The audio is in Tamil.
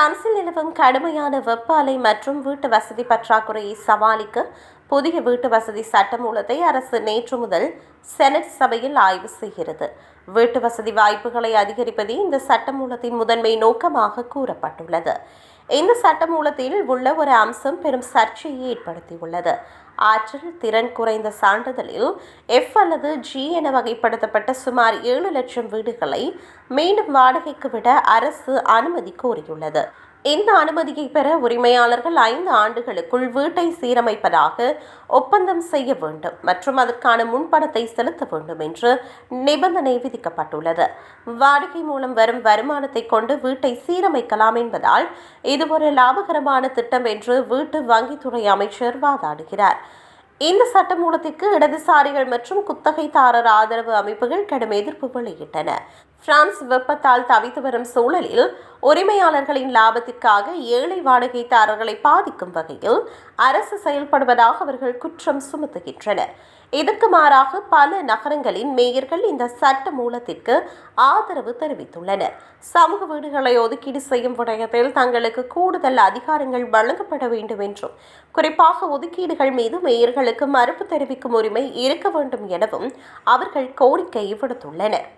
பிரான்சில் நிலவும் கடுமையான வெப்ப அலை மற்றும் வீட்டு வசதி பற்றாக்குறையை சமாளிக்க புதிய வீட்டு வசதி சட்டமூலத்தை அரசு நேற்று முதல் செனட் சபையில் ஆய்வு செய்கிறது. வீட்டு வசதி வாய்ப்புகளை அதிகரிப்பதே இந்த சட்டமூலத்தின் முதன்மை நோக்கமாக கூறப்பட்டுள்ளது. இந்த சட்டமூலத்தில் உள்ள ஒரு அம்சம் பெரும் சர்ச்சையை ஏற்படுத்தியுள்ளது. ஆற்றல் திறன் குறைந்த சான்றிதழில் எஃப் அல்லது ஜி என வகைப்படுத்தப்பட்ட சுமார் 7 லட்சம் வீடுகளை மீண்டும் வாடகைக்கு விட அரசு அனுமதி கோரியுள்ளது. இந்த அனுமதியை பெற உரிமையாளர்கள் 5 ஆண்டுகளுக்குள் வீட்டை சீரமைப்பதாக ஒப்பந்தம் செய்ய வேண்டும் மற்றும் அதற்கான முன்பணத்தை செலுத்த வேண்டும் என்று நிபந்தனை விதிக்கப்பட்டுள்ளது. வாடகை மூலம் வரும் வருமானத்தை கொண்டு வீட்டை சீரமைக்கலாம் என்பதால் இது ஒரு லாபகரமான திட்டம் என்று வீட்டு வங்கித்துறை அமைச்சர் வாதாடுகிறார். இந்த சட்டமூலத்திற்கு இடதுசாரிகள் மற்றும் குத்தகைதாரர் ஆதரவு அமைப்புகள் கடும் எதிர்ப்பு வெளியிட்டன. பிரான்ஸ் வெப்பத்தால் தவித்து வரும் சூழலில் உரிமையாளர்களின் லாபத்திற்காக ஏழை வாடகைதாரர்களை பாதிக்கும் வகையில் அரசு செயல்படுவதாக அவர்கள் குற்றம் சுமத்துகின்றனர். இதற்கு மாறாக பல நகரங்களின் மேயர்கள் இந்த சட்ட மூலத்திற்கு ஆதரவு தெரிவித்துள்ளனர். சமூக வீடுகளை ஒதுக்கீடு செய்யும் விடயத்தில் தங்களுக்கு கூடுதல் அதிகாரங்கள் வழங்கப்பட வேண்டும் என்றும், குறிப்பாக ஒதுக்கீடுகள் மீது மேயர்களுக்கு மறுப்பு தெரிவிக்கும் உரிமை இருக்க வேண்டும் எனவும் அவர்கள் கோரிக்கை விடுத்துள்ளனர்.